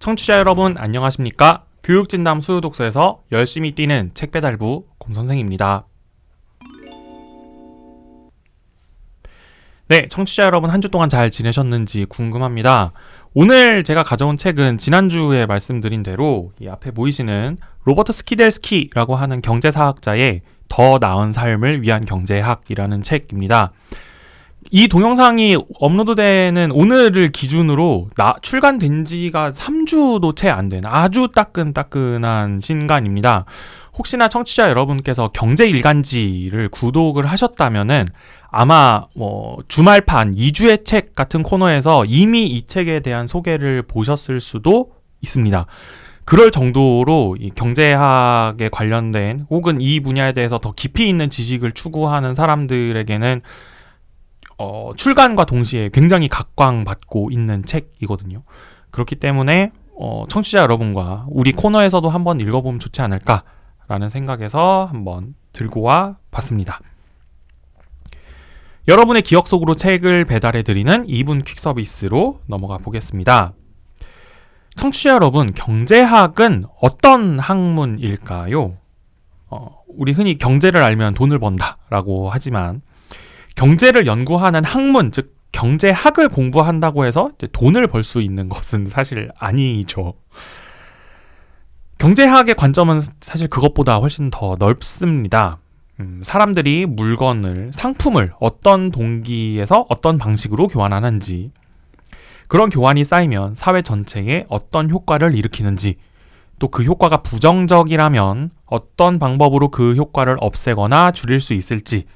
청취자 여러분 안녕하십니까? 교육진담 수요독서에서 열심히 뛰는 책배달부 곰선생입니다. 네, 청취자 여러분 한 주 동안 잘 지내셨는지 궁금합니다. 오늘 제가 가져온 책은 지난주에 말씀드린 대로 이 앞에 보이시는 로버트 스키델스키라고 하는 경제사학자의 더 나은 삶을 위한 경제학이라는 책입니다. 이 동영상이 업로드되는 오늘을 기준으로 출간된 지가 3주도 채 안 된 아주 따끈따끈한 신간입니다. 혹시나 청취자 여러분께서 경제일간지를 구독을 하셨다면은 아마 주말판 2주의 책 같은 코너에서 이미 이 책에 대한 소개를 보셨을 수도 있습니다. 그럴 정도로 이 경제학에 관련된 혹은 이 분야에 대해서 더 깊이 있는 지식을 추구하는 사람들에게는 출간과 동시에 굉장히 각광받고 있는 책이거든요. 그렇기 때문에 청취자 여러분과 우리 코너에서도 한번 읽어보면 좋지 않을까라는 생각에서 한번 들고 와 봤습니다. 여러분의 기억 속으로 책을 배달해드리는 2분 퀵 서비스로 넘어가 보겠습니다. 청취자 여러분, 경제학은 어떤 학문일까요? 우리 흔히 경제를 알면 돈을 번다라고 하지만 경제를 연구하는 학문, 즉 경제학을 공부한다고 해서 이제 돈을 벌 수 있는 것은 사실 아니죠. 경제학의 관점은 사실 그것보다 훨씬 더 넓습니다. 사람들이 물건을, 상품을 어떤 동기에서 어떤 방식으로 교환하는지, 그런 교환이 쌓이면 사회 전체에 어떤 효과를 일으키는지, 또 그 효과가 부정적이라면 어떤 방법으로 그 효과를 없애거나 줄일 수 있을지,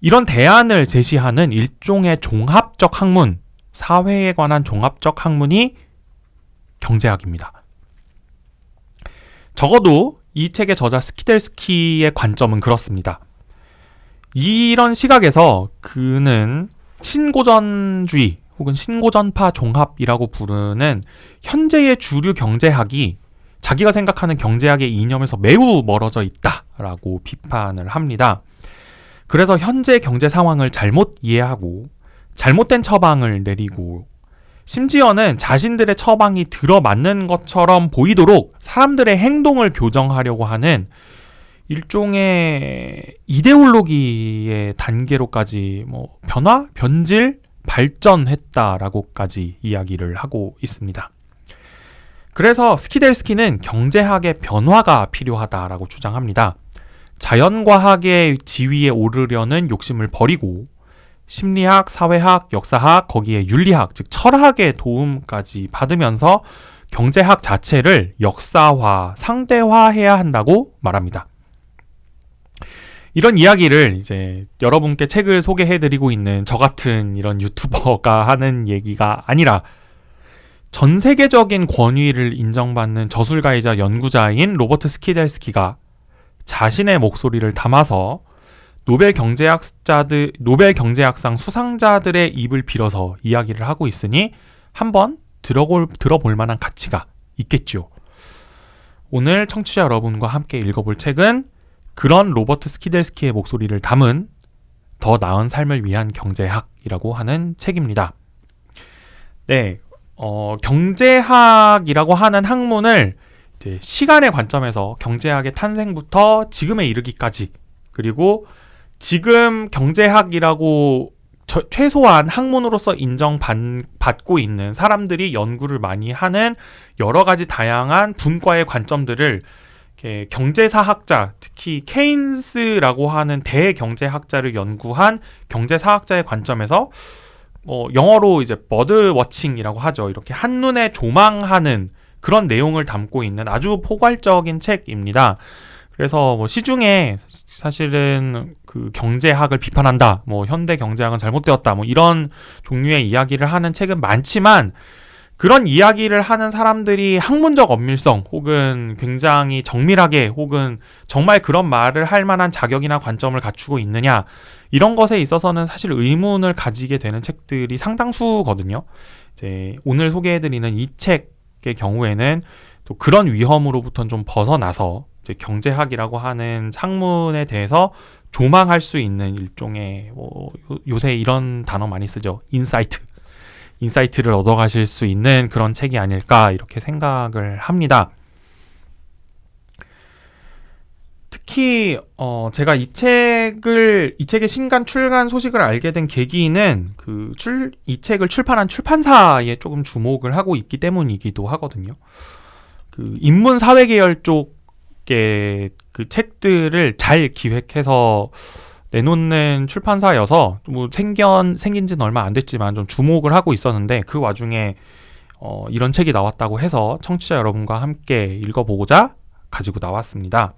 이런 대안을 제시하는 일종의 종합적 학문, 사회에 관한 종합적 학문이 경제학입니다. 적어도 이 책의 저자 스키델스키의 관점은 그렇습니다. 이런 시각에서 그는 신고전주의 혹은 신고전파 종합이라고 부르는 현재의 주류 경제학이 자기가 생각하는 경제학의 이념에서 매우 멀어져 있다라고 비판을 합니다. 그래서 현재 경제 상황을 잘못 이해하고 잘못된 처방을 내리고 심지어는 자신들의 처방이 들어맞는 것처럼 보이도록 사람들의 행동을 교정하려고 하는 일종의 이데올로기의 단계로까지 변화, 변질, 발전했다라고까지 이야기를 하고 있습니다. 그래서 스키델스키는 경제학의 변화가 필요하다라고 주장합니다. 자연과학의 지위에 오르려는 욕심을 버리고 심리학, 사회학, 역사학, 거기에 윤리학, 즉 철학의 도움까지 받으면서 경제학 자체를 역사화, 상대화해야 한다고 말합니다. 이런 이야기를 이제 여러분께 책을 소개해드리고 있는 저 같은 이런 유튜버가 하는 얘기가 아니라 전 세계적인 권위를 인정받는 저술가이자 연구자인 로버트 스키델스키가 자신의 목소리를 담아서 노벨 경제학상 수상자들의 입을 빌어서 이야기를 하고 있으니 한번 들어볼 만한 가치가 있겠죠. 오늘 청취자 여러분과 함께 읽어볼 책은 그런 로버트 스키델스키의 목소리를 담은 더 나은 삶을 위한 경제학이라고 하는 책입니다. 네, 경제학이라고 하는 학문을 이제 시간의 관점에서 경제학의 탄생부터 지금에 이르기까지, 그리고 지금 경제학이라고 최소한 학문으로서 인정받고 있는 사람들이 연구를 많이 하는 여러 가지 다양한 분과의 관점들을 경제사학자, 특히 케인스라고 하는 대경제학자를 연구한 경제사학자의 관점에서 영어로 이제 버드워칭이라고 하죠. 이렇게 한눈에 조망하는 그런 내용을 담고 있는 아주 포괄적인 책입니다. 그래서 시중에 사실은 그 경제학을 비판한다, 현대 경제학은 잘못되었다, 이런 종류의 이야기를 하는 책은 많지만 그런 이야기를 하는 사람들이 학문적 엄밀성 혹은 굉장히 정밀하게 혹은 정말 그런 말을 할 만한 자격이나 관점을 갖추고 있느냐, 이런 것에 있어서는 사실 의문을 가지게 되는 책들이 상당수거든요. 이제 오늘 소개해드리는 이 책의 경우에는 또 그런 위험으로부터는 좀 벗어나서 이제 경제학이라고 하는 학문에 대해서 조망할 수 있는 일종의 요새 이런 단어 많이 쓰죠. 인사이트. 인사이트를 얻어가실 수 있는 그런 책이 아닐까 이렇게 생각을 합니다. 특히 제가 이 책의 신간 출간 소식을 알게 된 계기는 이 책을 출판한 출판사에 조금 주목을 하고 있기 때문이기도 하거든요. 인문 사회 계열 쪽의 그 책들을 잘 기획해서 내놓는 출판사여서 뭐 생긴 지는 얼마 안 됐지만 좀 주목을 하고 있었는데, 그 와중에 이런 책이 나왔다고 해서 청취자 여러분과 함께 읽어보고자 가지고 나왔습니다.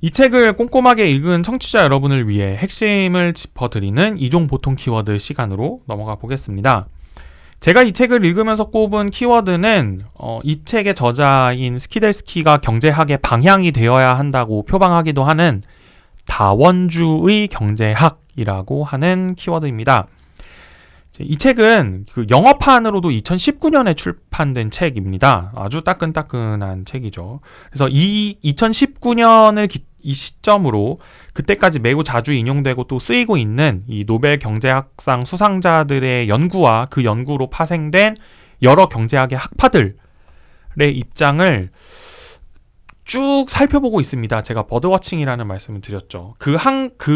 이 책을 꼼꼼하게 읽은 청취자 여러분을 위해 핵심을 짚어드리는 이종 보통 키워드 시간으로 넘어가 보겠습니다. 제가 이 책을 읽으면서 꼽은 키워드는 이 책의 저자인 스키델스키가 경제학의 방향이 되어야 한다고 표방하기도 하는 다원주의 경제학이라고 하는 키워드입니다. 이 책은 영어판으로도 2019년에 출판된 책입니다. 아주 따끈따끈한 책이죠. 그래서 이 2019년을 이 시점으로 그때까지 매우 자주 인용되고 또 쓰이고 있는 이 노벨 경제학상 수상자들의 연구와 그 연구로 파생된 여러 경제학의 학파들의 입장을 쭉 살펴보고 있습니다. 제가 버드워칭이라는 말씀을 드렸죠. 그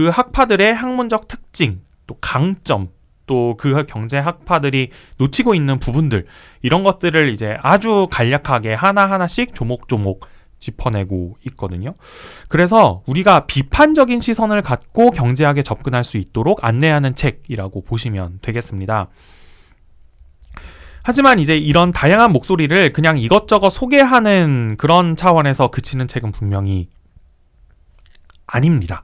학파들의 학문적 특징, 또 강점, 또 그 경제 학파들이 놓치고 있는 부분들, 이런 것들을 이제 아주 간략하게 하나하나씩 조목조목 짚어내고 있거든요. 그래서 우리가 비판적인 시선을 갖고 경제학에 접근할 수 있도록 안내하는 책이라고 보시면 되겠습니다. 하지만 이제 이런 다양한 목소리를 그냥 이것저것 소개하는 그런 차원에서 그치는 책은 분명히 아닙니다.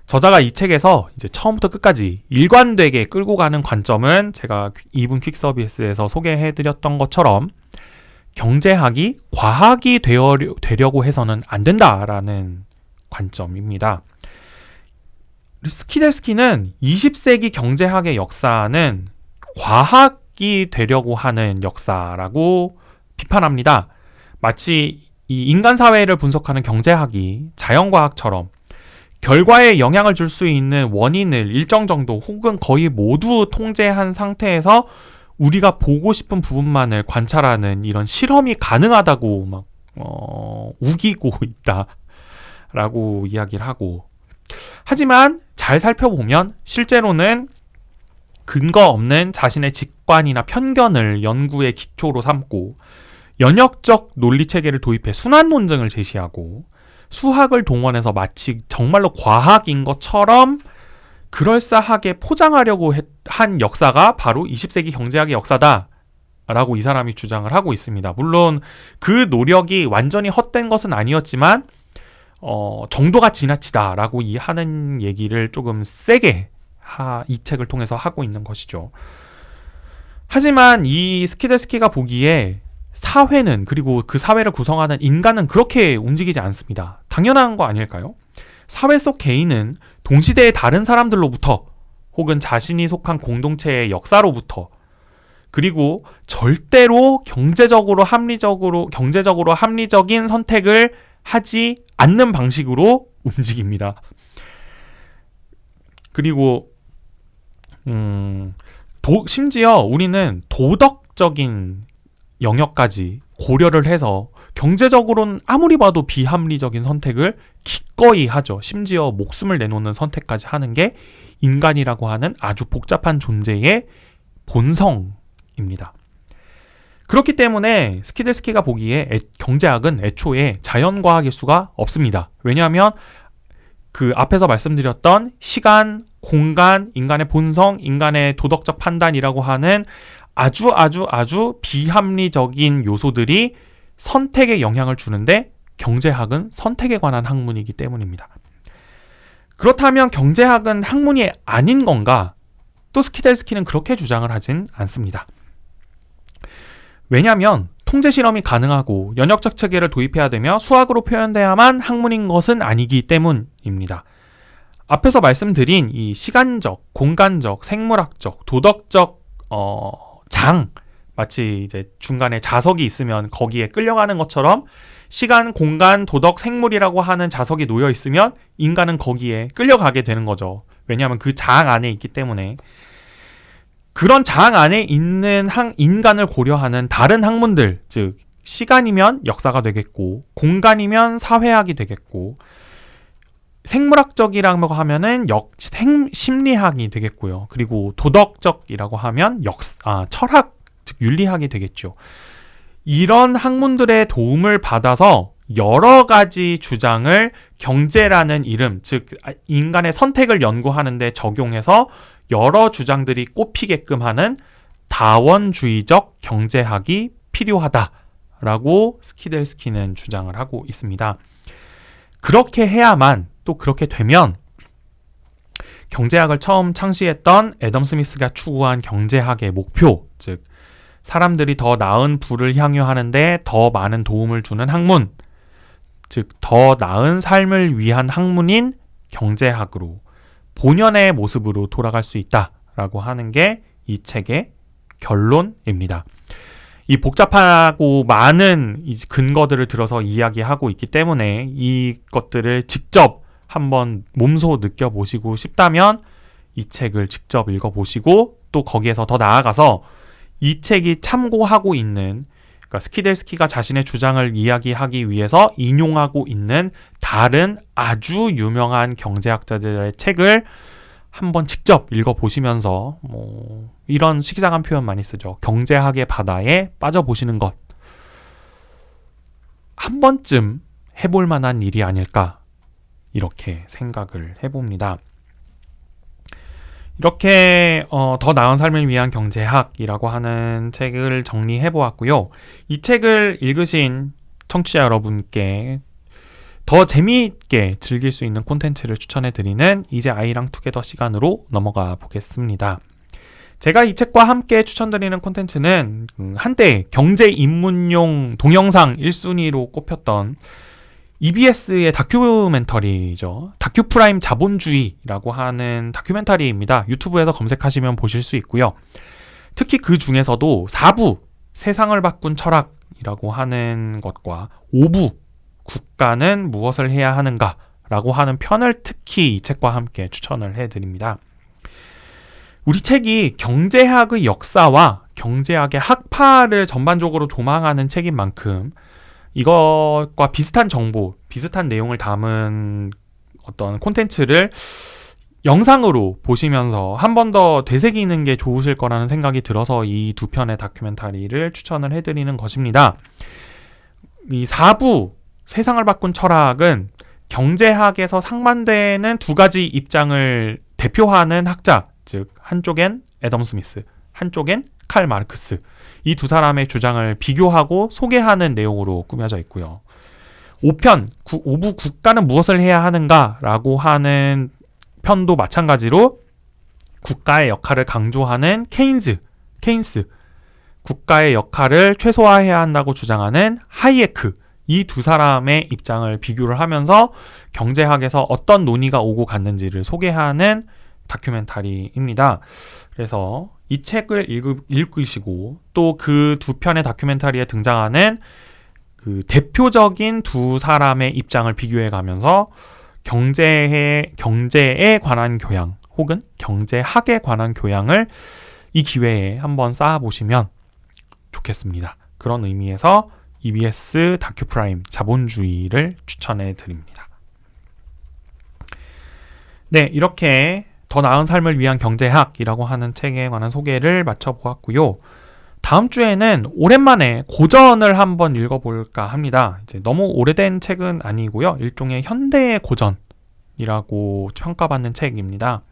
저자가 이 책에서 이제 처음부터 끝까지 일관되게 끌고 가는 관점은 제가 2분 퀵 서비스에서 소개해드렸던 것처럼 경제학이 과학이 되려고 해서는 안 된다라는 관점입니다. 스키델스키는 20세기 경제학의 역사는 과학이 되려고 하는 역사라고 비판합니다. 마치 이 인간 사회를 분석하는 경제학이 자연과학처럼 결과에 영향을 줄 수 있는 원인을 일정 정도 혹은 거의 모두 통제한 상태에서 우리가 보고 싶은 부분만을 관찰하는 이런 실험이 가능하다고 막 우기고 있다라고 이야기를 하고, 하지만 잘 살펴보면 실제로는 근거 없는 자신의 직관이나 편견을 연구의 기초로 삼고 연역적 논리 체계를 도입해 순환 논증을 제시하고 수학을 동원해서 마치 정말로 과학인 것처럼 그럴싸하게 포장하려고 한 역사가 바로 20세기 경제학의 역사다라고 이 사람이 주장을 하고 있습니다. 물론 그 노력이 완전히 헛된 것은 아니었지만 정도가 지나치다라고 하는 얘기를 조금 세게 이 책을 통해서 하고 있는 것이죠. 하지만 이 스키델스키가 보기에 사회는, 그리고 그 사회를 구성하는 인간은 그렇게 움직이지 않습니다. 당연한 거 아닐까요? 사회 속 개인은 동시대의 다른 사람들로부터 혹은 자신이 속한 공동체의 역사로부터, 그리고 절대로 경제적으로 합리적인 선택을 하지 않는 방식으로 움직입니다. 그리고 심지어 우리는 도덕적인 영역까지 고려를 해서 경제적으로는 아무리 봐도 비합리적인 선택을 기꺼이 하죠. 심지어 목숨을 내놓는 선택까지 하는 게 인간이라고 하는 아주 복잡한 존재의 본성입니다. 그렇기 때문에 스키델스키가 보기에 경제학은 애초에 자연과학일 수가 없습니다. 왜냐하면 그 앞에서 말씀드렸던 시간, 공간, 인간의 본성, 인간의 도덕적 판단이라고 하는 아주 비합리적인 요소들이 선택에 영향을 주는데 경제학은 선택에 관한 학문이기 때문입니다. 그렇다면 경제학은 학문이 아닌 건가? 또 스키델스키는 그렇게 주장을 하진 않습니다. 왜냐하면 통제 실험이 가능하고 연역적 체계를 도입해야 되며 수학으로 표현돼야만 학문인 것은 아니기 때문입니다. 앞에서 말씀드린 이 시간적, 공간적, 생물학적, 도덕적 마치 이제 중간에 자석이 있으면 거기에 끌려가는 것처럼 시간, 공간, 도덕, 생물이라고 하는 자석이 놓여 있으면 인간은 거기에 끌려가게 되는 거죠. 왜냐하면 그 장 안에 있기 때문에. 그런 장 안에 있는 인간을 고려하는 다른 학문들, 즉 시간이면 역사가 되겠고, 공간이면 사회학이 되겠고, 생물학적이라고 하면은 심리학이 되겠고요. 그리고 도덕적이라고 하면 철학, 즉 윤리학이 되겠죠. 이런 학문들의 도움을 받아서 여러 가지 주장을 경제라는 이름, 즉 인간의 선택을 연구하는 데 적용해서 여러 주장들이 꼽히게끔 하는 다원주의적 경제학이 필요하다라고 스키델스키는 주장을 하고 있습니다. 그렇게 해야만, 또 그렇게 되면 경제학을 처음 창시했던 애덤 스미스가 추구한 경제학의 목표, 즉 사람들이 더 나은 부를 향유하는데 더 많은 도움을 주는 학문, 즉 더 나은 삶을 위한 학문인 경제학으로 본연의 모습으로 돌아갈 수 있다라고 하는 게 이 책의 결론입니다. 이 복잡하고 많은 근거들을 들어서 이야기하고 있기 때문에 이것들을 직접 한번 몸소 느껴보시고 싶다면 이 책을 직접 읽어보시고, 또 거기에서 더 나아가서 이 책이 참고하고 있는, 그러니까 스키델스키가 자신의 주장을 이야기하기 위해서 인용하고 있는 다른 아주 유명한 경제학자들의 책을 한번 직접 읽어보시면서 이런 식상한 표현 많이 쓰죠. 경제학의 바다에 빠져보시는 것. 한 번쯤 해볼 만한 일이 아닐까, 이렇게 생각을 해봅니다. 이렇게 더 나은 삶을 위한 경제학이라고 하는 책을 정리해보았고요. 이 책을 읽으신 청취자 여러분께 더 재미있게 즐길 수 있는 콘텐츠를 추천해드리는 이제 아이랑 투게더 시간으로 넘어가 보겠습니다. 제가 이 책과 함께 추천드리는 콘텐츠는 한때 경제 입문용 동영상 1순위로 꼽혔던 EBS의 다큐멘터리죠. 다큐프라임 자본주의라고 하는 다큐멘터리입니다. 유튜브에서 검색하시면 보실 수 있고요. 특히 그 중에서도 4부 세상을 바꾼 철학이라고 하는 것과 5부 국가는 무엇을 해야 하는가 라고 하는 편을 특히 이 책과 함께 추천을 해드립니다. 우리 책이 경제학의 역사와 경제학의 학파를 전반적으로 조망하는 책인 만큼 이것과 비슷한 정보, 비슷한 내용을 담은 어떤 콘텐츠를 영상으로 보시면서 한 번 더 되새기는 게 좋으실 거라는 생각이 들어서 이 두 편의 다큐멘터리를 추천을 해드리는 것입니다. 이 4부 세상을 바꾼 철학은 경제학에서 상반되는 두 가지 입장을 대표하는 학자, 즉 한쪽엔 애덤 스미스, 한쪽엔 칼 마르크스, 이 두 사람의 주장을 비교하고 소개하는 내용으로 꾸며져 있고요. 5편, 5부 국가는 무엇을 해야 하는가 라고 하는 편도 마찬가지로 국가의 역할을 강조하는 케인스, 국가의 역할을 최소화해야 한다고 주장하는 하이에크, 이 두 사람의 입장을 비교를 하면서 경제학에서 어떤 논의가 오고 갔는지를 소개하는 다큐멘터리입니다. 그래서 이 책을 읽으시고 또 그 두 편의 다큐멘터리에 등장하는 그 대표적인 두 사람의 입장을 비교해 가면서 경제에 관한 교양 혹은 경제학에 관한 교양을 이 기회에 한번 쌓아보시면 좋겠습니다. 그런 의미에서 EBS 다큐프라임 자본주의를 추천해 드립니다. 네, 이렇게 더 나은 삶을 위한 경제학이라고 하는 책에 관한 소개를 마쳐보았고요. 다음 주에는 오랜만에 고전을 한번 읽어볼까 합니다. 이제 너무 오래된 책은 아니고요. 일종의 현대의 고전이라고 평가받는 책입니다.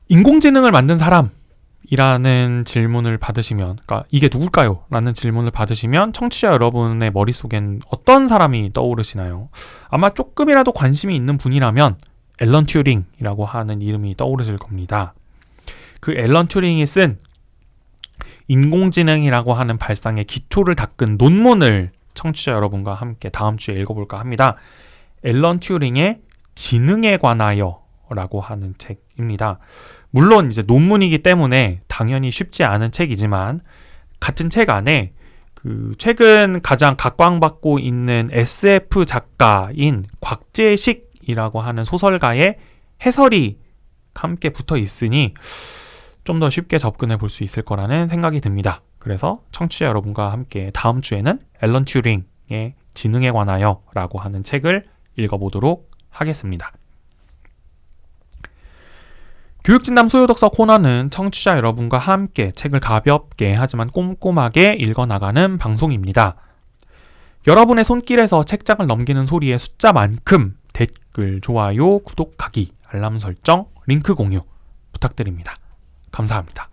인공지능을 만든 사람이라는 질문을 받으시면, 그러니까 이게 누굴까요? 라는 질문을 받으시면 청취자 여러분의 머릿속엔 어떤 사람이 떠오르시나요? 아마 조금이라도 관심이 있는 분이라면 앨런 튜링이라고 하는 이름이 떠오르실 겁니다. 그 앨런 튜링이 쓴 인공지능이라고 하는 발상의 기초를 닦은 논문을 청취자 여러분과 함께 다음 주에 읽어볼까 합니다. 앨런 튜링의 지능에 관하여 라고 하는 책입니다. 물론 이제 논문이기 때문에 당연히 쉽지 않은 책이지만 같은 책 안에 그 최근 가장 각광받고 있는 SF 작가인 곽재식이라고 하는 소설가의 해설이 함께 붙어 있으니 좀 더 쉽게 접근해 볼 수 있을 거라는 생각이 듭니다. 그래서 청취자 여러분과 함께 다음 주에는 앨런 튜링의 지능에 관하여 라고 하는 책을 읽어보도록 하겠습니다. 교육진담 소요독서 코너는 청취자 여러분과 함께 책을 가볍게 하지만 꼼꼼하게 읽어나가는 방송입니다. 여러분의 손길에서 책장을 넘기는 소리의 숫자만큼 댓글, 좋아요, 구독하기, 알람 설정, 링크 공유 부탁드립니다. 감사합니다.